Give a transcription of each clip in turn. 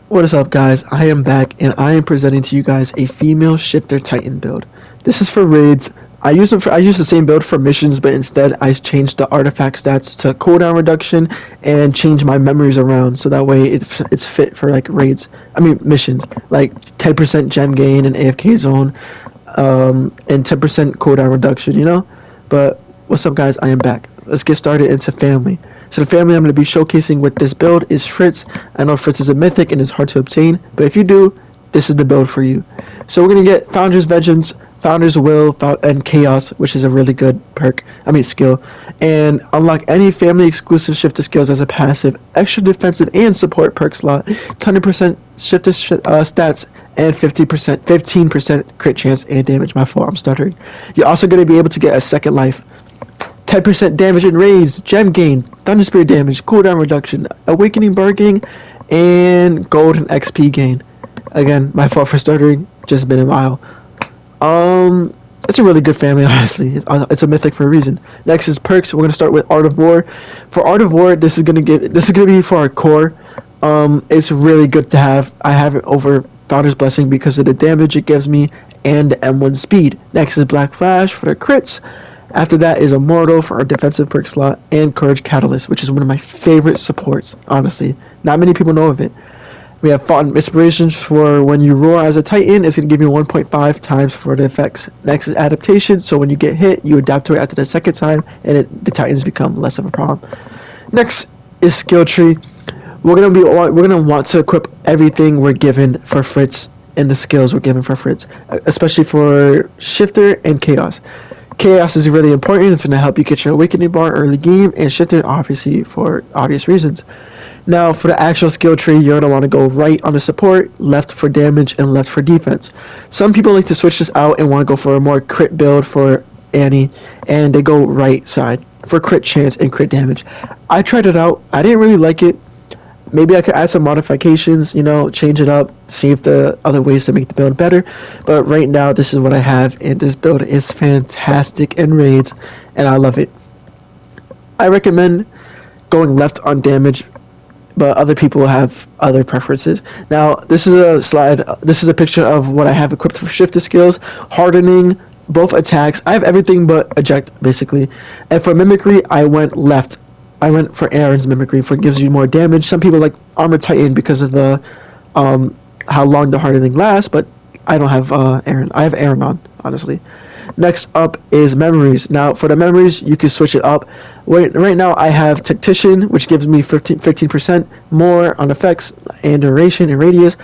What is up, guys? I am back and I am presenting to you guys a female shifter titan build. This is for raids. I use the same build for missions, but instead I changed the artifact stats to cooldown reduction and changed my memories around so that way it's fit for like raids. I mean missions, like 10% gem gain in AFK zone, and 10% cooldown reduction. But what's up, guys? I am back. Let's get started into family. So the family I'm going to be showcasing with this build is Fritz. I know Fritz is a mythic and is hard to obtain, but if you do, this is the build for you. So we're going to get Founder's Vengeance, Founder's Will, and Chaos, which is a really good skill, and unlock any family exclusive shifter skills as a passive, extra defensive and support perk slot, 100% shifter stats, and 15% crit chance and damage. My fault, I'm stuttering. You're also going to be able to get a second life. 10% damage and raids, gem gain, thunder spirit damage, cooldown reduction, awakening bargaining, and golden XP gain. Again, my fault for stuttering. Just been a while. It's a really good family, honestly. It's a mythic for a reason. Next is perks. We're gonna start with Art of War. For Art of War, this is gonna be for our core. It's really good to have. I have it over Founder's Blessing because of the damage it gives me and M1 speed. Next is Black Flash for the crits. After that is Immortal for our defensive perk slot, and Courage Catalyst, which is one of my favorite supports, honestly. Not many people know of it. We have Fought Inspirations for when you roar as a Titan, it's going to give you 1.5 times for the effects. Next is Adaptation, so when you get hit, you adapt to it after the second time, and the Titans become less of a problem. Next is Skill Tree. We're gonna want to equip everything we're given for Fritz and the skills we're given for Fritz, especially for Shifter and Chaos. Chaos is really important. It's going to help you get your Awakening Bar early game, and Shifter obviously for obvious reasons. Now for the actual skill tree, you're going to want to go right on the support, left for damage, and left for defense. Some people like to switch this out and want to go for a more crit build for Annie, and they go right side for crit chance and crit damage. I tried it out. I didn't really like it. Maybe I could add some modifications, change it up, see if the other ways to make the build better. But right now, this is what I have, and this build is fantastic in raids, and I love it. I recommend going left on damage, but other people have other preferences. Now, this is a slide. This is a picture of what I have equipped for shifter skills, hardening, both attacks. I have everything but eject, basically. And for mimicry, I went left. I went for Aaron's mimicry for gives you more damage. Some people like Armor Titan because of the how long the hardening lasts, but I don't have Aaron. I have Aaron on, honestly. Next up is memories. Now for the memories, you can switch it up. Right now I have Tactician, which gives me 15% more on effects and duration and radius.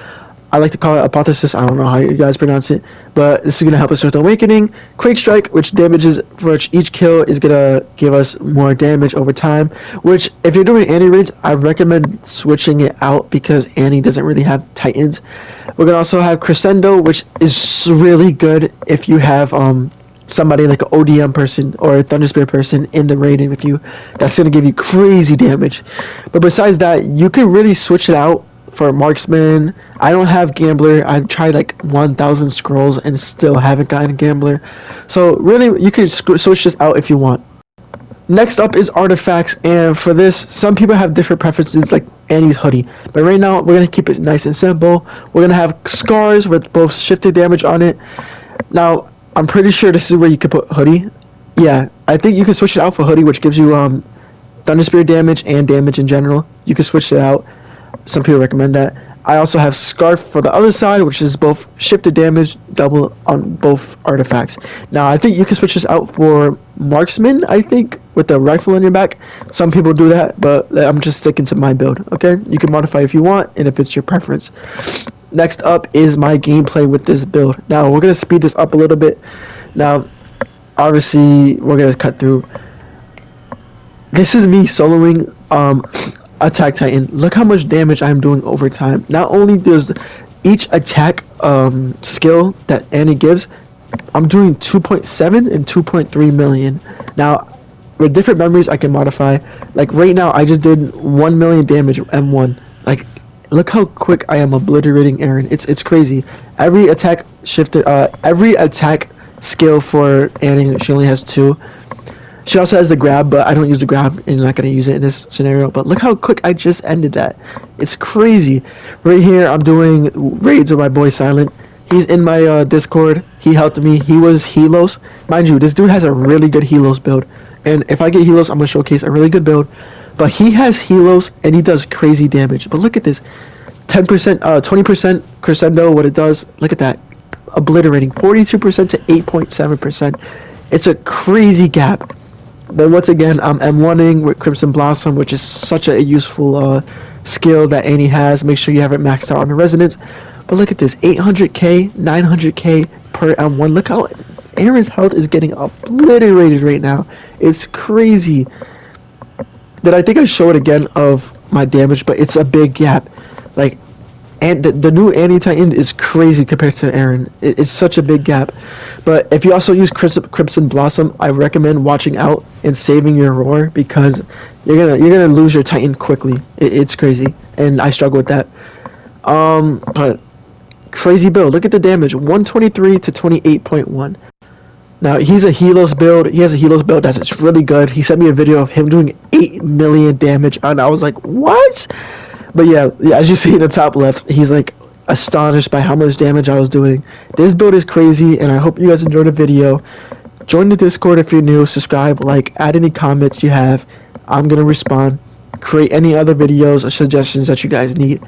I like to call it Hypothesis. I don't know how you guys pronounce it, but this is going to help us with Awakening. Quake Strike, which damages for each kill, is going to give us more damage over time, which if you're doing Annie raids, I recommend switching it out because Annie doesn't really have Titans. We're going to also have Crescendo, which is really good if you have somebody like an ODM person or a Thunder Spirit person in the raiding with you. That's going to give you crazy damage. But besides that, you can really switch it out for Marksman. I don't have Gambler. I've tried like 1,000 scrolls and still haven't gotten Gambler. So really, you can switch this out if you want. Next up is artifacts, and for this, some people have different preferences like Annie's hoodie. But right now, we're going to keep it nice and simple. We're going to have scars with both shifted damage on it. Now, I'm pretty sure this is where you could put hoodie. Yeah, I think you can switch it out for hoodie, which gives you Thunder Spirit damage and damage in general. You can switch it out. Some people recommend that. I also have Scarf for the other side, which is both shifted damage, double on both artifacts. Now, I think you can switch this out for Marksman, I think, with the rifle on your back. Some people do that, but I'm just sticking to my build, okay? You can modify if you want, and if it's your preference. Next up is my gameplay with this build. Now, we're going to speed this up a little bit. Now, obviously, we're going to cut through. This is me soloing Attack Titan. Look how much damage I'm doing over time. Not only does each attack skill that Annie gives, I'm doing 2.7 and 2.3 million. Now, with different memories I can modify. Like right now, I just did 1 million damage M1. Like, look how quick I am obliterating Aaron. It's crazy. Every attack skill for Annie, she only has 2. She also has the grab, but I don't use the grab and I'm not going to use it in this scenario. But look how quick I just ended that. It's crazy. Right here, I'm doing raids with my boy Silent. He's in my Discord. He helped me. He was Helos. Mind you, this dude has a really good Helos build. And if I get Helos, I'm going to showcase a really good build. But he has Helos, and he does crazy damage. But look at this. 10%, 20% crescendo, what it does. Look at that. Obliterating. 42% to 8.7%. It's a crazy gap. But once again, I'm M1ing with Crimson Blossom, which is such a useful skill that Annie has. Make sure you have it maxed out on the Resonance. But look at this, 800k, 900k per M1. Look how Aaron's health is getting obliterated right now. It's crazy. That I think I show it again of my damage, but it's a big gap. Like, and the new Annie Titan is crazy compared to Aaron. It's such a big gap. But if you also use Crimson Blossom, I recommend watching out and saving your roar, because you're gonna lose your Titan quickly. It's crazy, and I struggle with that. But crazy build. Look at the damage, 123 to 28.1. Now he's a Helos build. He has a Helos build that's really good. He sent me a video of him doing 8 million damage, and I was like, what? But yeah, as you see in the top left, he's like astonished by how much damage I was doing. This build is crazy, and I hope you guys enjoyed the video. Join the Discord if you're new. Subscribe, like, add any comments you have. I'm gonna respond. Create any other videos or suggestions that you guys need.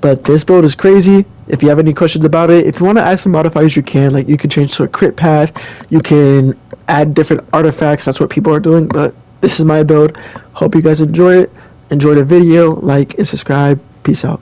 But this build is crazy. If you have any questions about it, if you want to add some modifiers, you can. Like, you can change to a crit path. You can add different artifacts. That's what people are doing. But this is my build. Hope you guys enjoy it. Enjoy the video. Like and subscribe. Peace out.